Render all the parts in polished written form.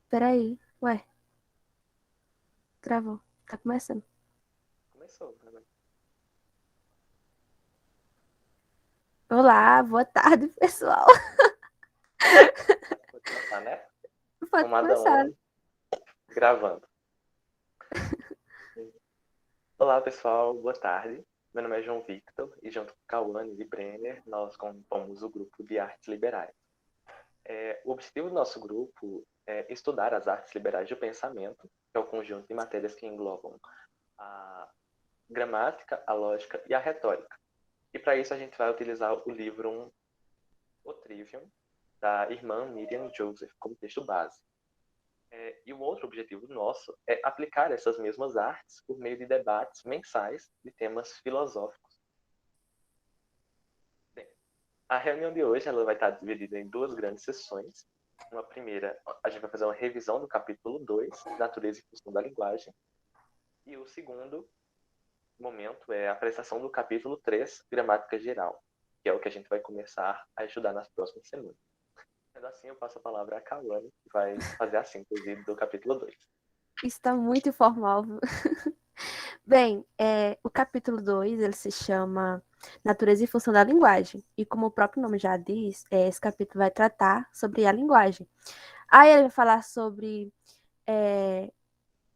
Peraí. Ué, travou. Tá começando. Começou, né? Olá, boa tarde, pessoal. Pode começar, né? Pode Tomada começar. 1, gravando. Olá, pessoal, boa tarde. Meu nome é João Victor e junto com Cauane e Brenner, nós compomos o grupo de Artes Liberais. O objetivo do nosso grupo é estudar as artes liberais do pensamento, que é o conjunto de matérias que englobam a gramática, a lógica e a retórica. E para isso a gente vai utilizar o livro O Trivium, da irmã Miriam Joseph, como texto base. E o outro objetivo nosso é aplicar essas mesmas artes por meio de debates mensais de temas filosóficos. Bem, a reunião de hoje ela vai estar dividida em duas grandes sessões. Uma primeira, a gente vai fazer uma revisão do capítulo 2, Natureza e Função da Linguagem. E o segundo momento é a apreciação do capítulo 3, Gramática Geral, que é o que a gente vai começar a estudar nas próximas semanas. Sendo assim, eu passo a palavra a Cauane, que vai fazer a síntese do capítulo 2. Isso tá muito informal. Bem, o capítulo 2 ele se chama Natureza e Função da Linguagem. E como o próprio nome já diz, esse capítulo vai tratar sobre a linguagem. Aí ele vai falar sobre é,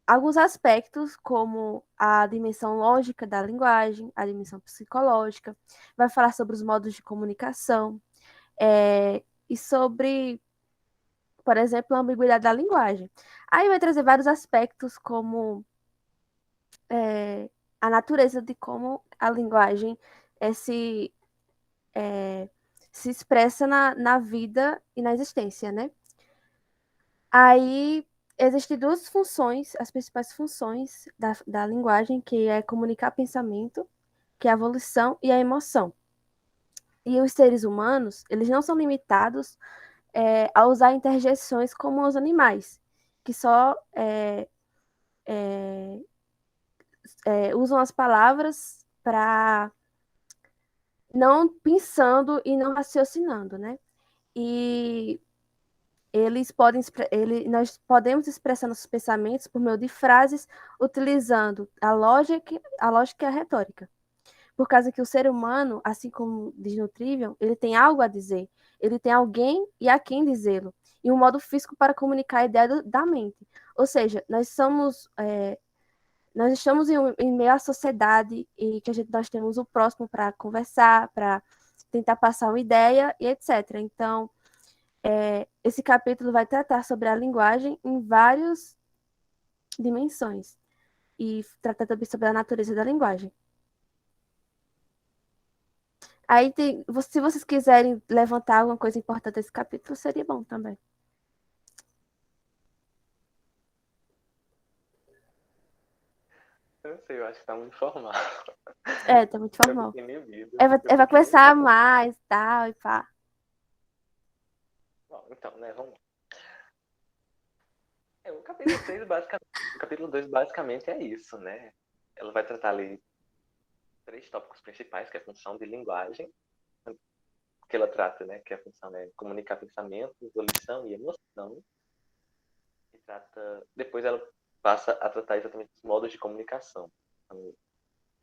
alguns aspectos, como a dimensão lógica da linguagem, a dimensão psicológica, vai falar sobre os modos de comunicação, e sobre, por exemplo, a ambiguidade da linguagem. Aí vai trazer vários aspectos, como é, a natureza de como a linguagem é, se, é, se expressa na vida e na existência, né? Aí existem duas funções, as principais funções da linguagem, que é comunicar pensamento, que é a volição e a emoção. E os seres humanos, eles não são limitados a usar interjeições como os animais, que só usam as palavras para não pensando e não raciocinando, né? E nós podemos expressar nossos pensamentos por meio de frases utilizando a lógica e a retórica. Por causa que o ser humano, assim como diz no Trivium, ele tem algo a dizer, ele tem alguém e a quem dizê-lo, e um modo físico para comunicar a ideia da mente. Ou seja, nós estamos em meio à sociedade e que nós temos o próximo para conversar, para tentar passar uma ideia e etc. Então, esse capítulo vai tratar sobre a linguagem em várias dimensões e tratar também sobre a natureza da linguagem. Aí, se vocês quiserem levantar alguma coisa importante desse capítulo, seria bom também. Eu não sei, eu acho que tá muito formal. Tá muito Eu formal. fico inibido. Eu Vai fico começar inibido. mais, tal, e pá. Bom, então, né, vamos. O capítulo 3, basicamente. O capítulo 2 basicamente é isso, né? Ela vai tratar ali três tópicos principais, que é a função de linguagem, que ela trata, né? Que a função é comunicar pensamento, volição e emoção. E trata. Depois ela passa a tratar exatamente os modos de comunicação. Então,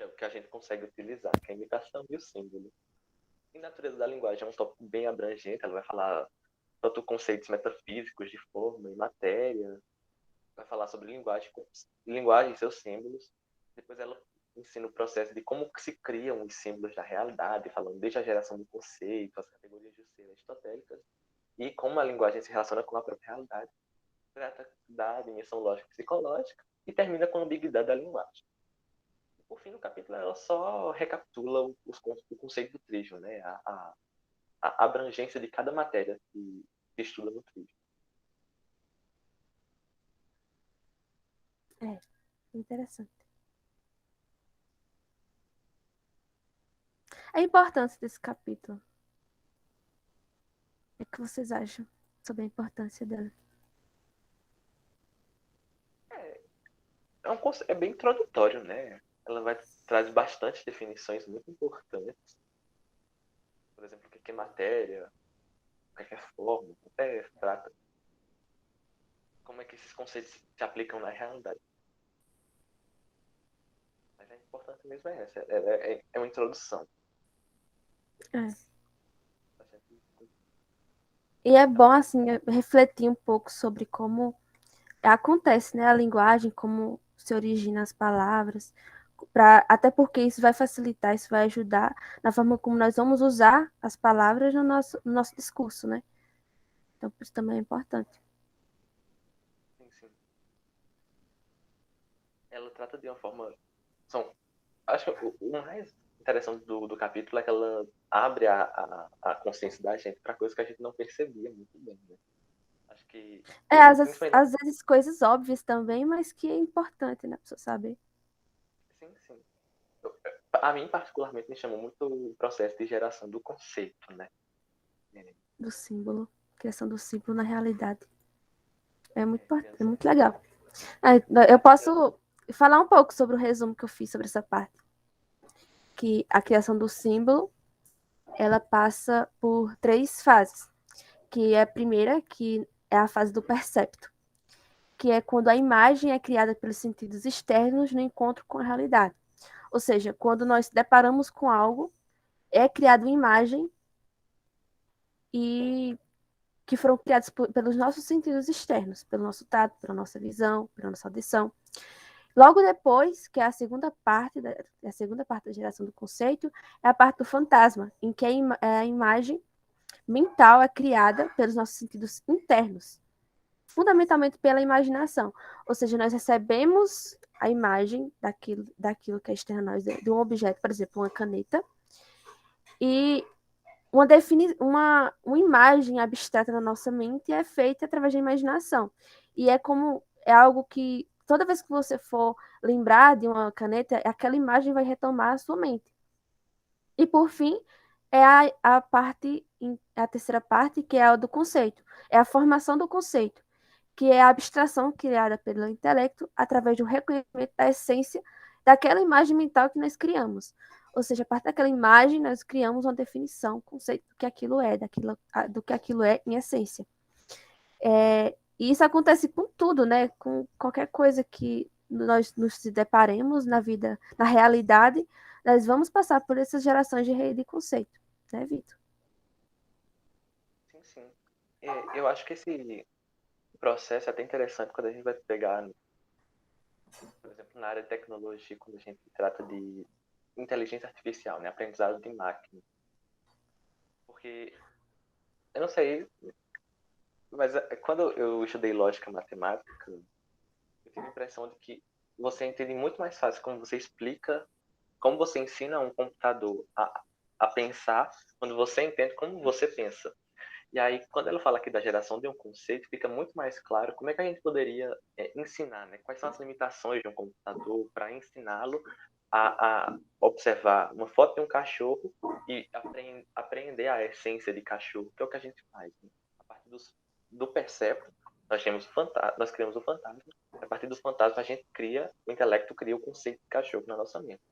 é o que a gente consegue utilizar, que é a imitação e o símbolo. E a natureza da linguagem é um tópico bem abrangente, ela vai falar tanto conceitos metafísicos de forma e matéria, vai falar sobre linguagem e seus símbolos. Depois ela ensina o processo de como se criam os símbolos da realidade, falando desde a geração do conceito, as categorias de ser aristotélicas, e como a linguagem se relaciona com a própria realidade. Trata da dimensão lógica e psicológica e termina com a ambiguidade da linguagem. E, por fim, no capítulo, ela só recapitula o conceito do trigo, né? A abrangência de cada matéria que se estuda no trigo. É, interessante. A importância desse capítulo. O que vocês acham sobre a importância dela? É, é bem introdutório, né? Ela traz bastante definições muito importantes. Por exemplo, o que é matéria, o que é forma, até trata que esses conceitos se aplicam na realidade. Mas a importância mesmo é essa, é uma introdução. É. E é bom, assim, refletir um pouco sobre como acontece, né, a linguagem, como se origina as palavras, até porque isso vai facilitar, isso vai ajudar na forma como nós vamos usar as palavras no nosso discurso, né? Então, por isso também é importante. Sim, sim. Ela trata de uma forma... acho que o mais interessante do capítulo é que ela abre a consciência da gente para coisas que a gente não percebia muito bem, né? Acho que, principalmente... Às vezes coisas óbvias também, mas que é importante, né, a pessoa saber. Sim, sim. A mim, particularmente, me chamou muito o processo de geração do conceito, né? Do símbolo, criação do símbolo na realidade. É muito, é Criança. muito legal. Eu posso falar um pouco sobre o resumo que eu fiz sobre essa parte. Que a criação do símbolo, ela passa por 3 fases. Que é a primeira, que é a fase do percepto, que é quando a imagem é criada pelos sentidos externos no encontro com a realidade. Ou seja, quando nós se deparamos com algo, é criada uma imagem e que foram criados pelos nossos sentidos externos, pelo nosso tato, pela nossa visão, pela nossa audição. Logo depois, que é a segunda parte da geração do conceito, é a parte do fantasma, em que a imagem mental é criada pelos nossos sentidos internos, fundamentalmente pela imaginação. Ou seja, nós recebemos a imagem daquilo que é externo a nós, de um objeto, por exemplo, uma caneta, e uma imagem abstrata na nossa mente é feita através da imaginação. E é algo que toda vez que você for lembrar de uma caneta, aquela imagem vai retomar a sua mente. E por fim, é a terceira parte, que é a do conceito. É a formação do conceito, que é a abstração criada pelo intelecto através do reconhecimento da essência daquela imagem mental que nós criamos. Ou seja, a partir daquela imagem, nós criamos uma definição, um conceito do que aquilo é, do que aquilo é em essência. E isso acontece com tudo, né? Com qualquer coisa que nós nos deparemos na vida, na realidade, nós vamos passar por essas gerações de conceito, né, Vitor? Sim, sim. Eu acho que esse processo é até interessante quando a gente vai pegar, por exemplo, na área de tecnologia, quando a gente trata de inteligência artificial, né? Aprendizado de máquina. Porque, eu não sei, mas quando eu estudei lógica matemática, eu tive a impressão de que você entende muito mais fácil como você explica, como você ensina um computador a pensar, quando você entende como você pensa. E aí, quando ela fala aqui da geração de um conceito, fica muito mais claro como é que a gente poderia ensinar, né? Quais são as limitações de um computador para ensiná-lo a observar uma foto de um cachorro e aprender a essência de cachorro, que é o que a gente faz. Né? A partir do percepto, nós criamos o fantasma. A partir dos fantasmas, o intelecto cria o conceito de cachorro na nossa mente.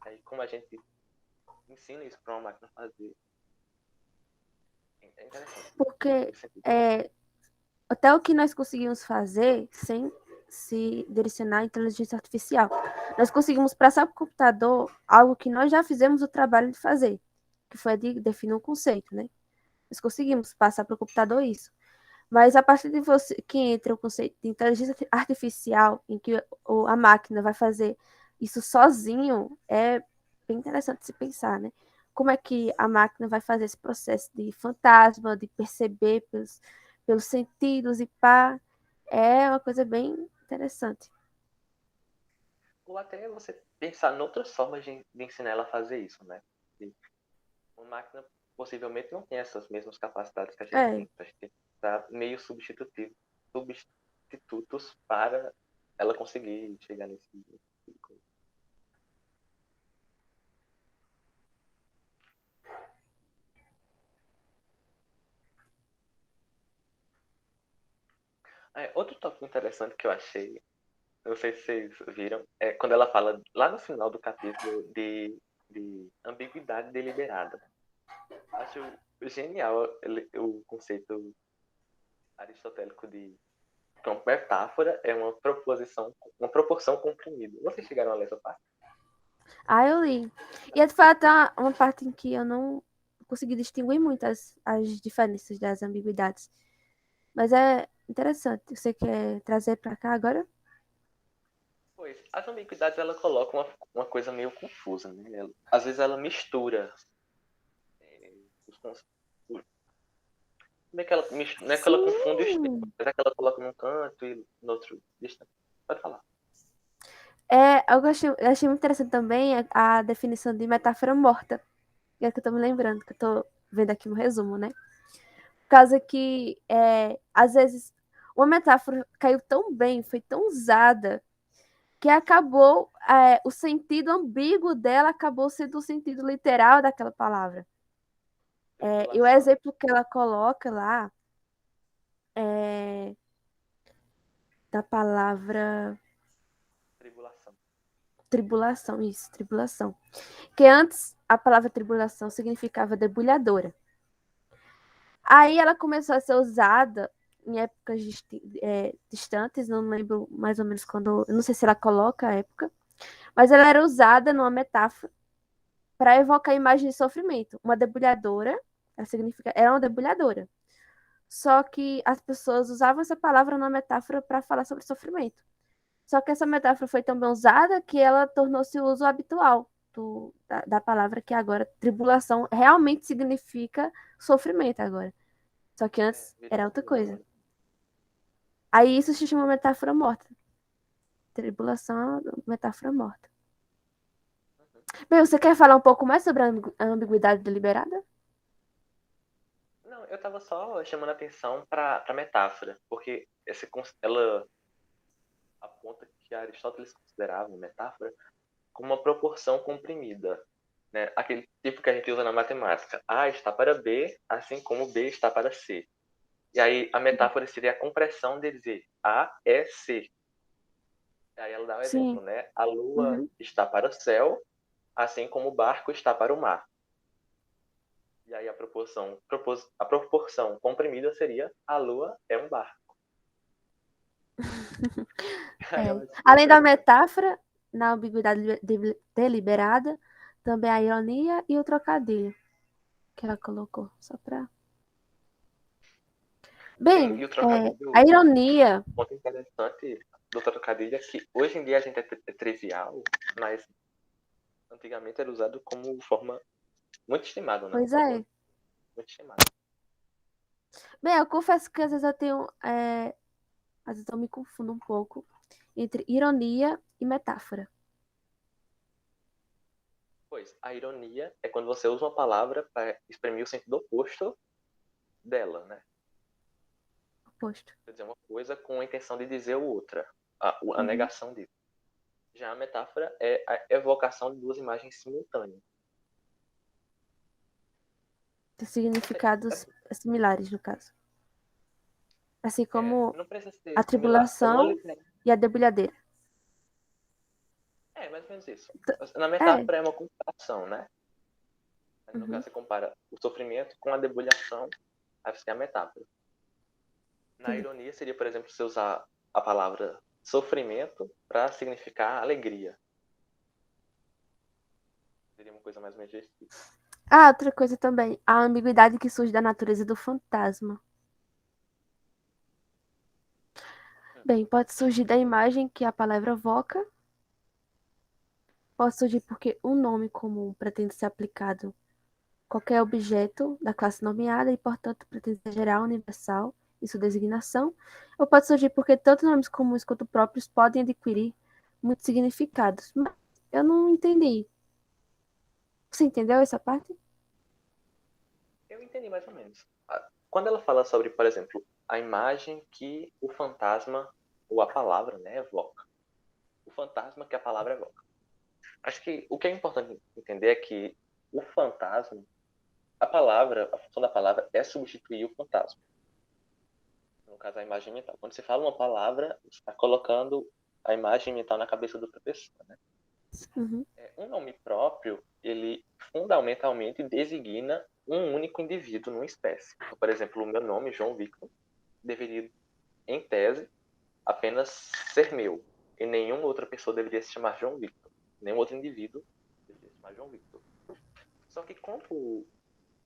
Aí, como a gente ensina isso para uma máquina fazer, é interessante. Porque até o que nós conseguimos fazer sem se direcionar à inteligência artificial. Nós conseguimos passar para o computador algo que nós já fizemos o trabalho de fazer, que foi de definir um conceito, né? Nós conseguimos passar para o computador isso. Mas a partir de você que entra o conceito de inteligência artificial, em que a máquina vai fazer isso sozinho, é bem interessante se pensar, né? Como é que a máquina vai fazer esse processo de fantasma, de perceber pelos sentidos e pá, é uma coisa bem interessante. Ou até você pensar em outras formas de ensinar ela a fazer isso, né? E uma máquina possivelmente não tem essas mesmas capacidades que a gente É, tem. A gente tem que dar meio substitutos para ela conseguir chegar nesse tipo de coisa. Outro tópico interessante que eu achei, não sei se vocês viram, é quando ela fala lá no final do capítulo de ambiguidade deliberada. Acho genial o conceito aristotélico de Então, metáfora é uma proporção comprimida. Vocês chegaram a ler essa parte? Ah, eu li. E de fato, uma parte em que eu não consegui distinguir muito as diferenças das ambiguidades. Mas é interessante. Você quer trazer para cá agora? Pois, as ambiguidades ela coloca uma coisa meio confusa, né? Às vezes ela mistura os conceitos. Não é que ela, não é que ela confunde os termos, Sim! mas é que ela coloca num canto e no outro distante. Pode falar. Eu achei muito interessante também a definição de metáfora morta. Que é que eu tô me lembrando, que eu tô vendo aqui no resumo, né? Por causa que, às vezes, uma metáfora caiu tão bem, foi tão usada, que acabou, o sentido ambíguo dela acabou sendo o sentido literal daquela palavra. E o Tribulação. exemplo que ela coloca lá é da palavra Tribulação. tribulação, isso, tribulação. Que antes a palavra tribulação significava debulhadora. Aí ela começou a ser usada em épocas distantes, não lembro mais ou menos quando, eu não sei se ela coloca a época, mas ela era usada numa metáfora para evocar a imagem de sofrimento. Uma debulhadora, ela significa, era uma debulhadora. Só que as pessoas usavam essa palavra numa metáfora para falar sobre sofrimento. Só que essa metáfora foi tão bem usada que ela tornou-se o uso habitual da palavra, que agora tribulação realmente significa sofrimento agora. Só que antes Virou era outra coisa. sinônimo. Aí isso se chama metáfora morta. Tribulação, metáfora morta. Uhum. Bem, você quer falar um pouco mais sobre a ambiguidade deliberada? Não, eu estava só chamando a atenção para a metáfora, porque ela aponta que Aristóteles considerava a metáfora como uma proporção comprimida, né? Aquele tipo que a gente usa na matemática. A está para B, assim como B está para C. E aí a metáfora seria a compressão de dizer A é C. E aí ela dá um exemplo, Sim. né? A lua Uhum. está para o céu, assim como o barco está para o mar. E aí a proporção comprimida seria a lua é um barco. Aí eu achei Além da interessante. metáfora, na ambiguidade deliberada, também a ironia e o trocadilho que ela colocou. Só pra. Sim, Bem, e o a trocadilho, ironia. um ponto interessante do trocadilho é que hoje em dia a gente é trivial, mas antigamente era usado como forma muito estimada, né? Uma Pois forma é. muito estimada. Bem, eu confesso que às vezes eu tenho. Às vezes eu me confundo um pouco entre ironia e metáfora. Pois, a ironia é quando você usa uma palavra para exprimir o sentido oposto dela, né? Oposto. Quer dizer uma coisa com a intenção de dizer outra, a Uhum. negação disso. Já a metáfora é a evocação de duas imagens simultâneas. De Não, significados similares, no caso. Assim como não precisa ser a similar. Uma tribulação e a debulhadeira. É, mais ou menos isso. Na É. metáfora é uma comparação, né? Mas no Uhum. caso você compara o sofrimento com a debulhação, aí você tem a metáfora. Na Entendi. ironia seria, por exemplo, você usar a palavra sofrimento para significar alegria. Seria uma coisa mais ou menos desse tipo. Ah, outra coisa também. A ambiguidade que surge da natureza do fantasma. Bem, pode surgir da imagem que a palavra evoca. Pode surgir porque um nome comum pretende ser aplicado a qualquer objeto da classe nomeada e, portanto, pretende ser geral, universal em sua designação. Ou pode surgir porque tanto nomes comuns quanto próprios podem adquirir muitos significados. Mas eu não entendi. Você entendeu essa parte? Eu entendi mais ou menos. Quando ela fala sobre, por exemplo, a imagem que o fantasma, ou a palavra, né, evoca. O fantasma que a palavra evoca. Acho que o que é importante entender é que o fantasma, a função da palavra é substituir o fantasma. No caso, a imagem mental. Quando você fala uma palavra, você está colocando a imagem mental na cabeça da outra pessoa. Né? Uhum. Um nome próprio, ele fundamentalmente designa um único indivíduo numa espécie. Então, por exemplo, o meu nome, João Victor, deveria, em tese, apenas ser meu. E nenhuma outra pessoa deveria se chamar João Victor. Nenhum outro indivíduo deveria se chamar João Victor. Só que como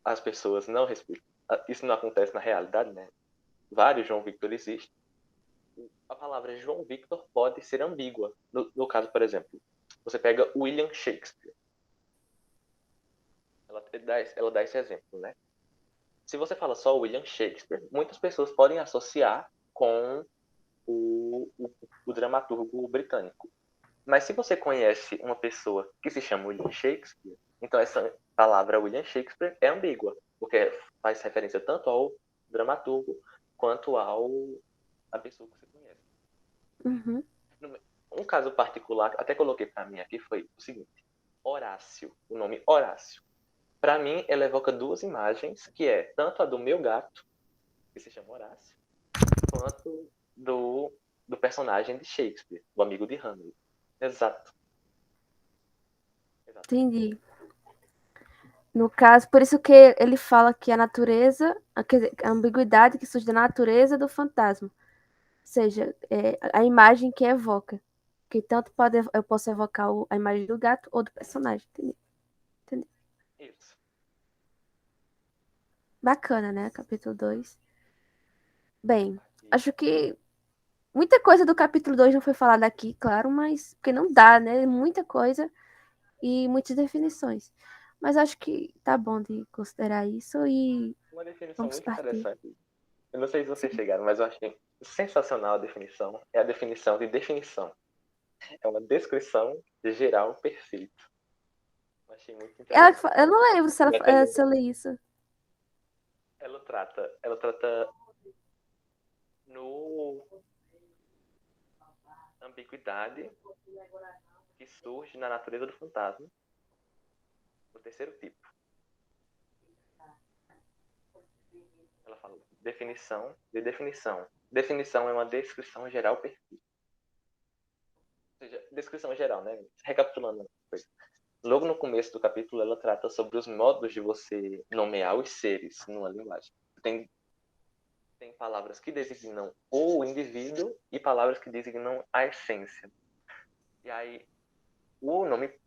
as pessoas não respeitam, isso não acontece na realidade, né? Vários João Victor existem. A palavra João Victor pode ser ambígua. No caso, por exemplo, você pega William Shakespeare. Ela dá esse exemplo, né? Se você fala só William Shakespeare, muitas pessoas podem associar com o dramaturgo britânico. Mas se você conhece uma pessoa que se chama William Shakespeare, então essa palavra William Shakespeare é ambígua, porque faz referência tanto ao dramaturgo quanto à pessoa que você conhece. Uhum. Um caso particular, até coloquei para mim aqui, foi o seguinte: Horácio, o nome Horácio. Para mim, ela evoca duas imagens, que é tanto a do meu gato, que se chama Horácio, quanto do personagem de Shakespeare, o amigo de Hamlet. Exato. Entendi. No caso, por isso que ele fala que a natureza, quer dizer, a ambiguidade que surge da natureza do fantasma. Ou seja, a imagem que evoca. Que tanto eu posso evocar a imagem do gato ou do personagem. Entendi. Entendi. Isso. Bacana, né? Capítulo 2. Bem, acho que muita coisa do capítulo 2 não foi falada aqui, claro, mas porque não dá, né? Muita coisa e muitas definições. Mas acho que tá bom de considerar isso e Uma definição vamos muito partir. interessante. Eu não sei se vocês Sim. chegaram, mas eu achei sensacional a definição. É a definição de definição. É uma descrição geral perfeita. Eu achei muito interessante. Eu não lembro se, E até se eu li isso. ela trata no ambiguidade que surge na natureza do fantasma, no terceiro tipo. Ela fala definição de definição. Definição é uma descrição geral perfeita. Ou seja, descrição geral, né? Recapitulando a coisa. Logo no começo do capítulo, ela trata sobre os modos de você nomear os seres numa linguagem. Tem palavras que designam o indivíduo e palavras que designam a essência. E aí, o nome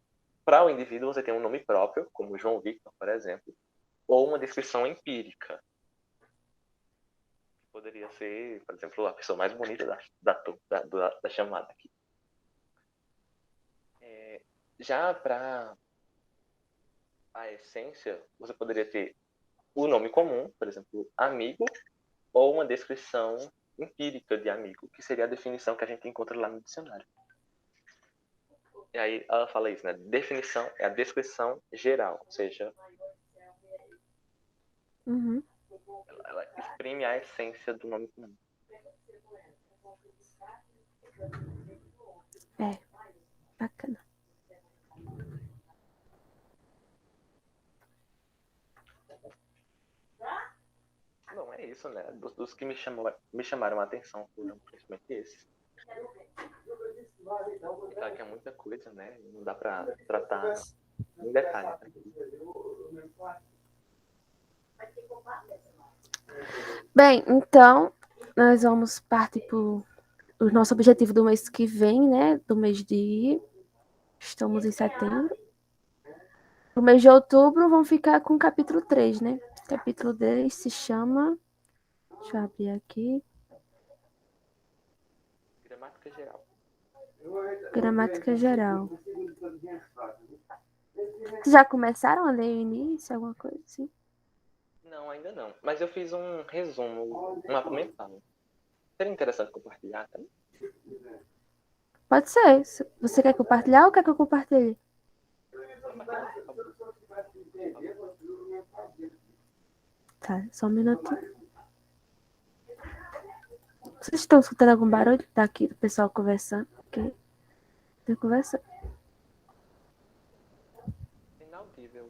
para o indivíduo, você tem um nome próprio, como João Victor, por exemplo, ou uma descrição empírica. Poderia ser, por exemplo, a pessoa mais bonita da chamada aqui. Já para a essência, você poderia ter o nome comum, por exemplo, amigo, ou uma descrição empírica de amigo, que seria a definição que a gente encontra lá no dicionário. E aí ela fala isso, né? Definição é a descrição geral, ou seja, Uhum. ela exprime a essência do nome comum. É, bacana. Bom, é isso, né? Dos que me chamaram a atenção foram principalmente esses. É claro que é muita coisa, né? Não dá pra tratar em detalhes aqui. Bem, então, nós vamos partir para o nosso objetivo do mês que vem, né? Do mês de. Estamos em setembro. No mês de outubro, vamos ficar com o capítulo 3, né? O capítulo 3 se chama. Deixa eu abrir aqui. Gramática geral. Gramática geral. Vocês já começaram a ler o início, alguma coisa assim? Não, ainda não. Mas eu fiz um resumo, um mapa mental. Seria interessante compartilhar, tá? Pode ser. Você quer compartilhar ou quer que eu compartilhe? Compartilhar, por favor. Tá, só um minutinho. Vocês estão escutando algum barulho daqui do pessoal conversando? Aqui. Tá conversando. Inaudível.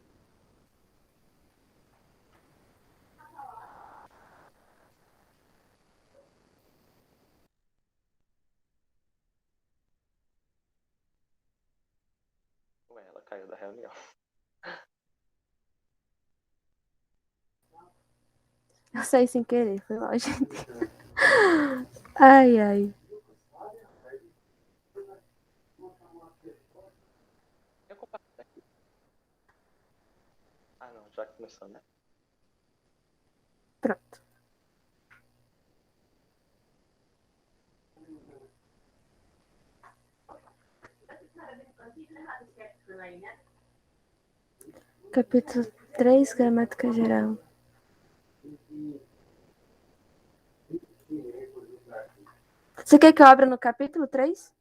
Ué, ela caiu da reunião. Eu saí sem querer, foi mal, gente. Ai, ai. já começou, né? Pronto. Capítulo 3, gramática geral. Você quer que eu abra no capítulo 3?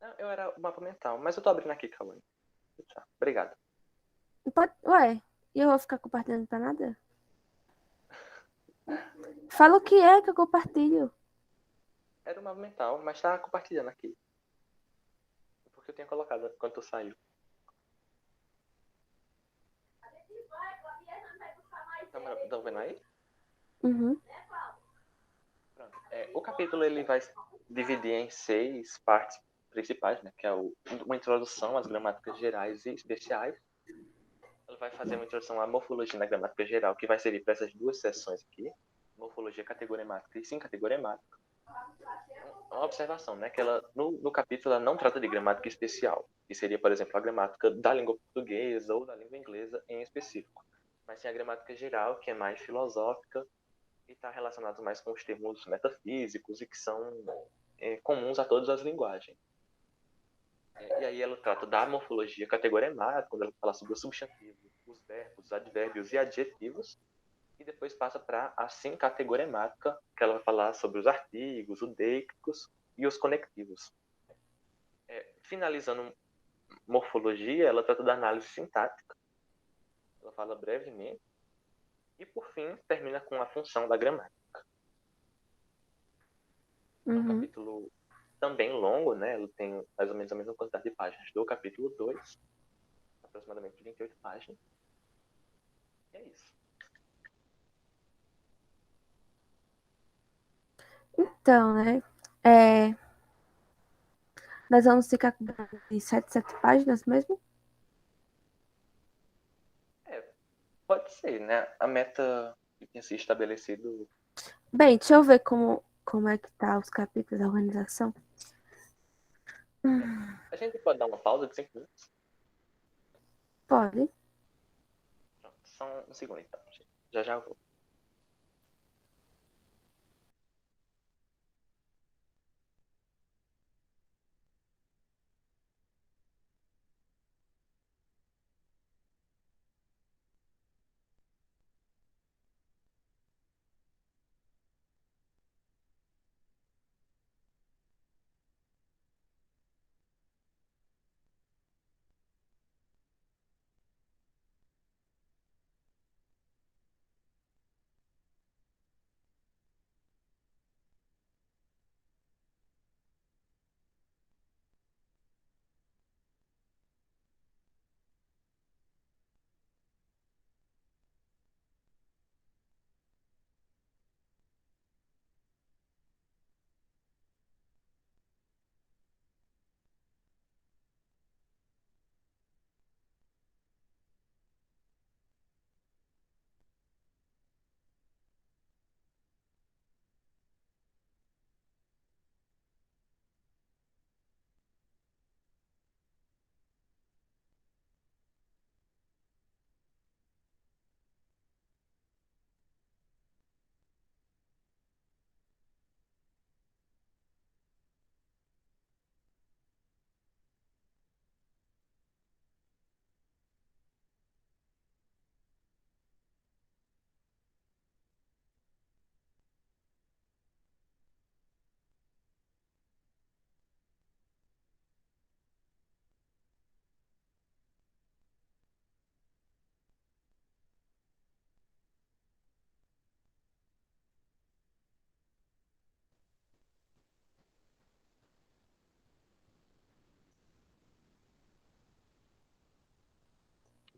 Não, eu era o mapa mental, mas eu tô abrindo aqui, Cauane. Tá, obrigado. Ué, e eu vou ficar compartilhando pra nada? Fala o que é que eu compartilho. Era o mapa mental, mas tá compartilhando aqui. Porque eu tinha colocado quando tu saiu. Tá vendo aí? Uhum. Pronto. O capítulo ele vai dividir em 6 partes principais, né? Que é uma introdução às gramáticas gerais e especiais. Ela vai fazer uma introdução à morfologia na gramática geral, que vai servir para essas duas seções aqui. Morfologia categoremática e sincategoremática. Uma observação, né? Que ela, no capítulo, ela não trata de gramática especial, que seria, por exemplo, a gramática da língua portuguesa ou da língua inglesa em específico. Mas sim a gramática geral, que é mais filosófica e está relacionado mais com os termos metafísicos e que são comuns a todas as linguagens. E aí ela trata da morfologia categoremática, quando ela fala sobre o substantivo, os verbos, os advérbios e adjetivos, e depois passa para a sincategoremática, que ela vai falar sobre os artigos, os deícticos e os conectivos. Finalizando morfologia, ela trata da análise sintática, ela fala brevemente, e por fim termina com a função da gramática. É um capítulo também longo, né? Ele tem mais ou menos a mesma quantidade de páginas do capítulo 2, aproximadamente 28 páginas. E é isso. Então, né? Nós vamos ficar com 7 páginas mesmo? Pode ser, né? A meta que tinha sido estabelecido. Bem, deixa eu ver como é que tá os capítulos da organização. A gente pode dar uma pausa de 5 minutos? Pode. Pronto, só um segundo então. Já já eu vou.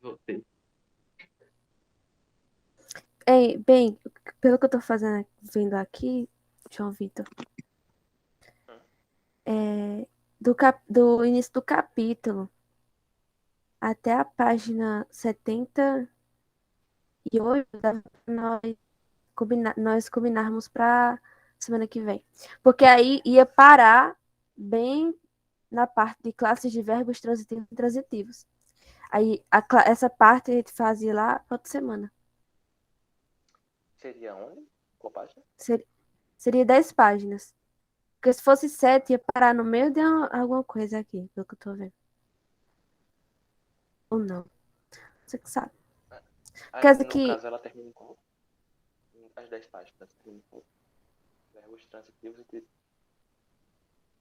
Voltei. Bem, pelo que eu tô vendo aqui, João Vitor, do início do capítulo até a página 78, dá pra nós combinarmos para semana que vem. Porque aí ia parar bem na parte de classes de verbos transitivos e intransitivos. Aí essa parte a gente fazia lá outra semana. Seria onde? Qual página? Ser- Seria 10 páginas. Porque se fosse 7, ia parar no meio de alguma coisa aqui, pelo que eu tô vendo. Ou não. Você que sabe. Quer dizer No que. caso, ela termina com as 10 páginas. Termina com verbos transitivos e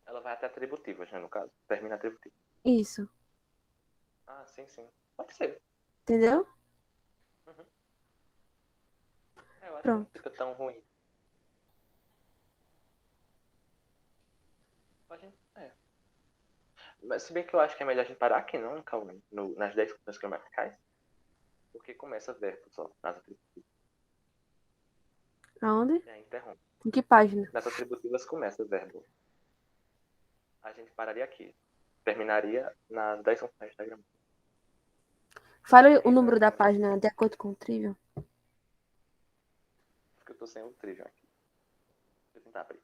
ela vai até atributivas, né, no caso. Termina atributivo. Isso. Ah, sim, sim. Pode ser. Entendeu? Uhum. Eu acho que não Pronto. fica tão ruim. A gente, é. Mas se bem que eu acho que é melhor a gente parar aqui, não, Cauê? Nas 10 funções gramaticais. Porque começa verbo só, nas atributivas. Aonde? E aí interrompe. Em que página? Nas atributivas começa verbo. A gente pararia aqui. Terminaria nas 10 funções da gramática. Fale o Ainda, número da página de acordo com o Trivial. porque eu tô sem o trivial aqui. Deixa eu tentar abrir.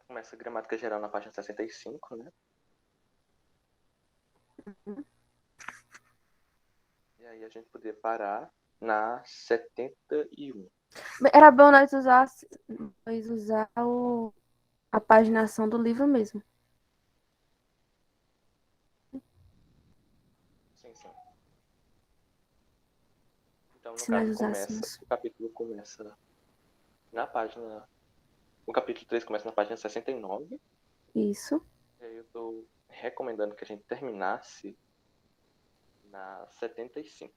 Começa a gramática geral na página 65, né? E aí a gente poderia parar na 71. Era bom nós usar a paginação do livro mesmo. Sim, sim. Então, no Se nós caso, começa. usássemos. O capítulo começa na página. O capítulo 3 começa na página 69. Isso. E aí eu tô recomendando que a gente terminasse na 75.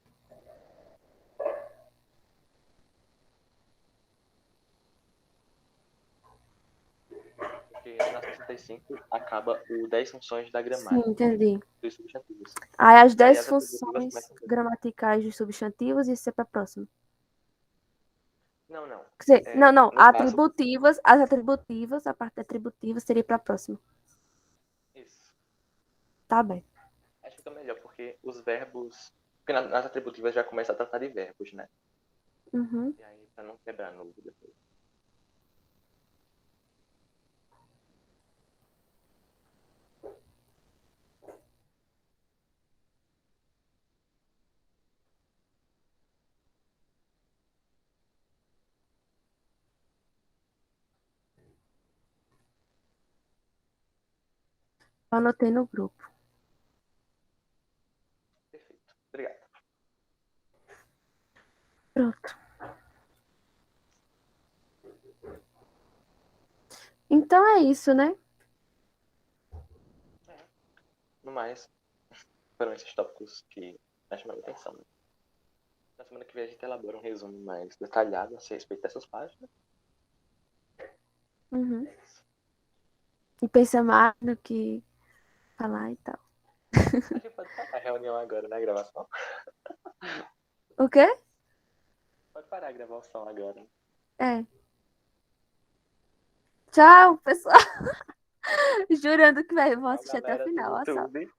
Porque na 65 acaba o 10 funções da Sim, gramática entendi. dos substantivos. Aí as E aí 10 as atributivas funções começam a ver. gramaticais dos substantivos, isso é para próximo. Não, não. Quer dizer, não, não. No caso, A parte atributiva seria para próximo. isso. Tá bem. Acho que fica melhor, porque os verbos. Porque nas atributivas já começa a tratar de verbos, né? Uhum. E aí, pra não quebrar novo depois. Anotei no grupo. Perfeito. Obrigado. Pronto. Então é isso, né? No mais, foram esses tópicos que me chamaram a atenção. Né? Na semana que vem a gente elabora um resumo mais detalhado a respeito dessas páginas. Uhum. É isso. E pensa mais no que falar e tal. A gente pode parar a reunião agora na gravação. O quê? Pode parar a gravação agora. É. Tchau, pessoal. Jurando que vou Tchau, assistir até o galera do final, ó só. YouTube.